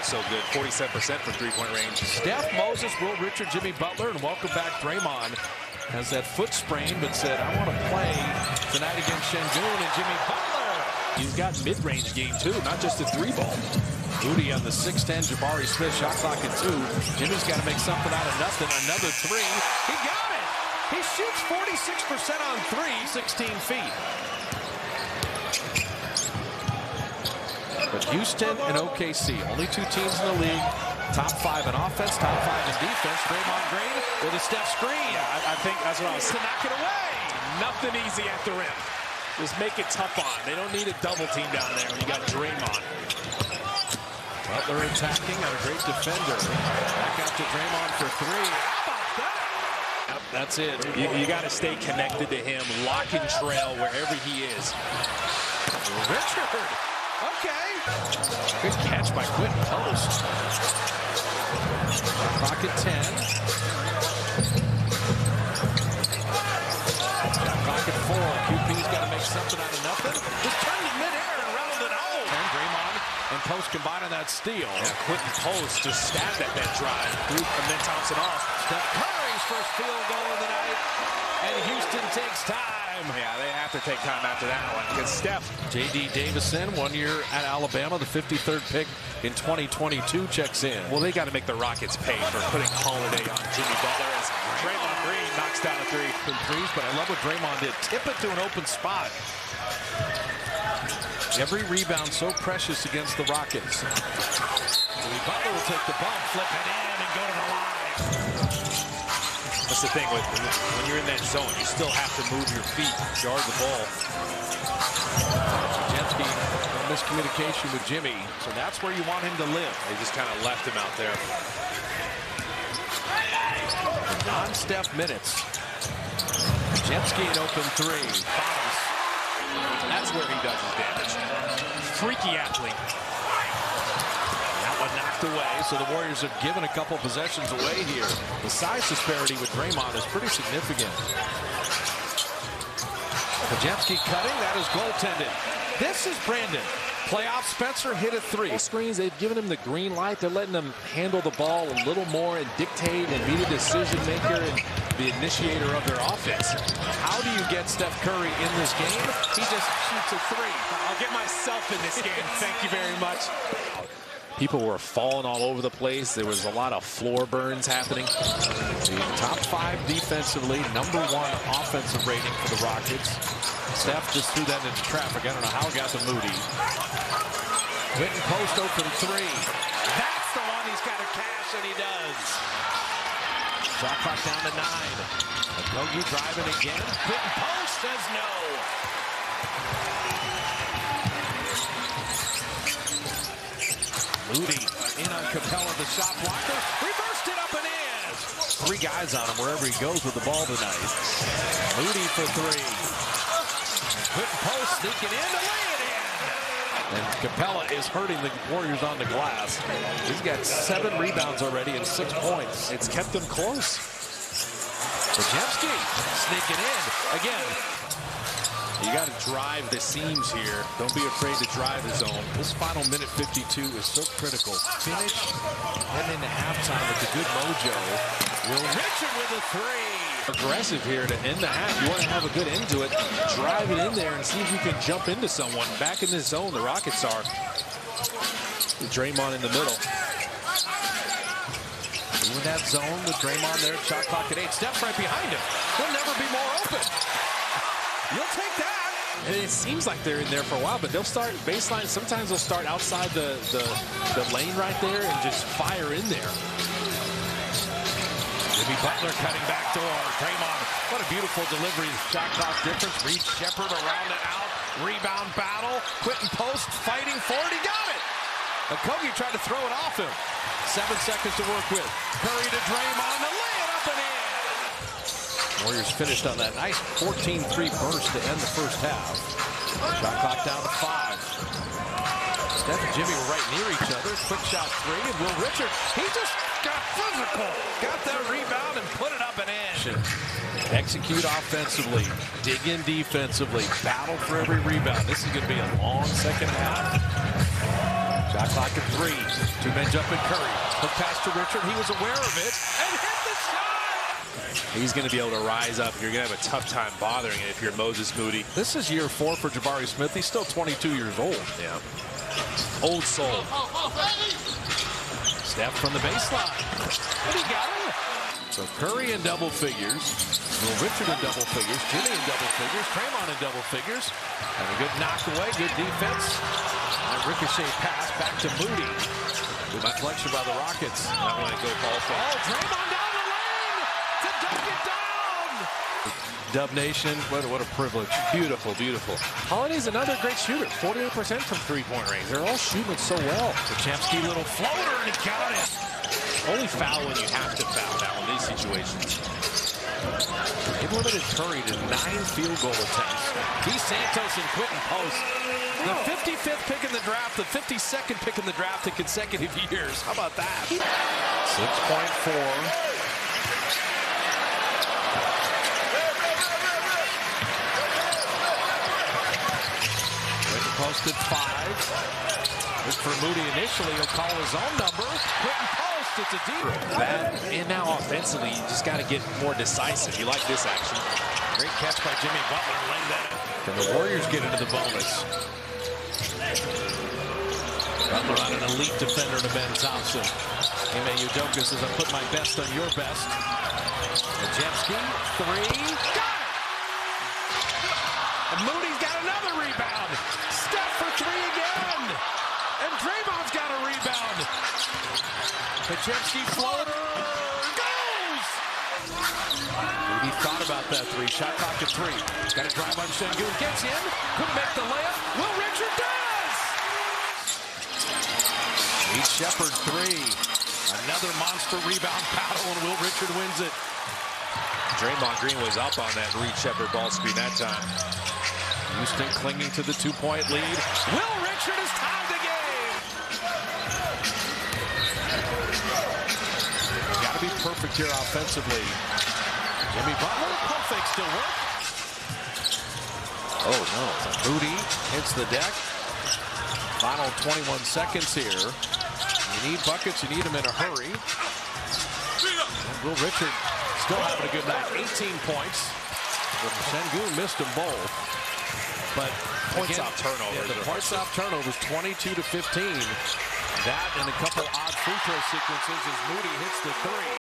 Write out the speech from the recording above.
so good. 47% from three-point range. Steph, Moses, Will Richard, Jimmy Butler, and welcome back Draymond. Has that foot sprain, but said, I want to play tonight against Şengün, and Jimmy Butler. He's got mid-range game, too, not just a three ball. Moody on the 6'10", Jabari Smith, shot clock at 2. Jimmy's got to make something out of nothing. Another three. He got it! He shoots 46% on 3, 16 feet. But Houston and OKC, only 2 teams in the league. Top 5 in offense, top 5 in defense. Draymond Green with a step screen. Yeah, I think that's what I was to knock it away. Nothing easy at the rim. Just make it tough on. They don't need a double team down there when you got Draymond. Butler attacking on a great defender. Back out to Draymond for 3. How about that? Yep, that's it. You got to stay connected to him. Lock and trail wherever he is. Richard. Okay. Good catch by Quentin Post. Clock at 10. Clock at 4. QP's got to make something out of nothing. Just turned in midair and rounded it home. And Draymond and Post combine on that steal. Yeah, Quentin Post just stabbed at that drive. And then Thompson off. Steph Curry's first field goal of the night. And Houston takes time. Yeah, they have to take time after that one. Because Steph. J.D. Davison, 1 year at Alabama, the 53rd pick in 2022, checks in. Well, they got to make the Rockets pay for putting Holiday on Jimmy Butler as Draymond Green knocks down a 3. Threes, but I love what Draymond did. Tip it to an open spot. Every rebound so precious against the Rockets. Jimmy Butler will take the bump, flip it in, and go to the line. That's the thing with when you're in that zone, you still have to move your feet, guard the ball. Jensky, miscommunication with Jimmy, so that's where you want him to live. They just kind of left him out there. Non-Steph minutes. Jensky an open 3. Bottoms. That's where he does his damage. Freaky athlete. That one knocked away, so the Warriors have given a couple possessions away here. The size disparity with Draymond is pretty significant. Podziemski cutting, that is goaltended. This is Brandon. Playoff Spencer hit a 3. Screens, they've given him the green light. They're letting him handle the ball a little more and dictate and be the decision maker and the initiator of their offense. How do you get Steph Curry in this game? He just shoots a 3. I'll get myself in this game. Thank you very much. People were falling all over the place. There was a lot of floor burns happening. The top 5 defensively, number 1 offensive rating for the Rockets. Steph just threw that into traffic. I don't know how it got to Moody. Quentin Post open 3. That's the one he's got to cash, and he does. Shot clock down to 9. Okogie driving again. Quentin Post says no. Moody in on Capella, the shot blocker. Reversed it up and in. 3 guys on him wherever he goes with the ball tonight. Moody for 3. Quentin Post sneaking in to lay it in. And Capella is hurting the Warriors on the glass. He's got 7 rebounds already and 6 points. It's kept them close. Podziemski sneaking in. Again, you got to drive the seams here. Don't be afraid to drive the zone. This final minute 52 is so critical. Finish heading into halftime with the good mojo. Will Richard with a 3. Aggressive here to end the half. You want to have a good end to it. Drive it in there and see if you can jump into someone. Back in this zone, the Rockets are. Draymond in the middle. In that zone with Draymond there. Shot clock at 8. Steph's right behind him. He'll never be more open. You'll take that. And it seems like they're in there for a while, but they'll start baseline. Sometimes they'll start outside the lane right there and just fire in there. Jimmy Butler cutting back door. Draymond, what a beautiful delivery. Shot clock difference. Reed Shepherd around and out. Rebound battle. Quentin Post fighting for it. He got it. Okogie tried to throw it off him. 7 seconds to work with. Curry to Draymond to lay it up and in. Warriors finished on that nice 14-3 burst to end the first half. Shot clock down to 5. Steph and Jimmy were right near each other. Quick shot 3, and Will Richard, he just got physical. Got that rebound and put it up and in. Execute offensively. Dig in defensively. Battle for every rebound. This is going to be a long second half. Shot clock at 3. 2 men jumping Curry. Hook pass to Richard. He was aware of it and hit the shot. He's going to be able to rise up. You're going to have a tough time bothering it if you're Moses Moody. This is year 4 for Jabari Smith. He's still 22 years old. Yeah. Old soul. Steph from the baseline. And he got him. So Curry in double figures. Will Richard in double figures. Jimmy in double figures. Draymond in double figures. And a good knock away. Good defense. And ricochet pass back to Moody. Good deflection by the Rockets. Not going to go ball for. Oh, Draymond down the lane to dunk it down. Dub Nation, what a privilege. Beautiful, beautiful. Holiday's another great shooter. 48% from three-point range. They're all shooting it so well. Podziemski, little floater, and he got it. Only foul when you have to foul now in these situations. They've limited Curry to 9 field goal attempts. He's Santos and Quentin Post. The 55th pick in the draft, the 52nd pick in the draft in consecutive years. How about that? 6.4. Posted 5. Look for Moody initially. He'll call his own number. Quentin Post, it's a deep. That, and now offensively, you just got to get more decisive. You like this action. Great catch by Jimmy Butler. Laying that out. Can the Warriors get into the bonus? Butler on an elite defender to Ben Thompson. Ime Udoka says, I put my best on your best. Podziemski, 3. Got it! And Moody's got another rebound. Steph for 3 again. And Draymond's got a rebound. Podziemski floater goes. Moody thought about that 3. Shot clock at 3. Got a drive on Sengun. Gets in. Couldn't make the layup. Will Richard does. Reed Shepard 3. Another monster rebound battle, and Will Richard wins it. Draymond Green was up on that Reed Shepard ball screen that time. Houston clinging to the 2-point lead. Will Richard has tied the game. Got to be perfect here offensively. Jimmy Butler, pump fake still work. Oh no, Moody hits the deck. Final 21 seconds here. You need buckets, you need them in a hurry. And Will Richard still having a good night. 18 points. Sengun missed them both. But points off turnovers. Yeah, the points off turnovers, 22 to 15. That and a couple odd free throw sequences as Moody hits the 3.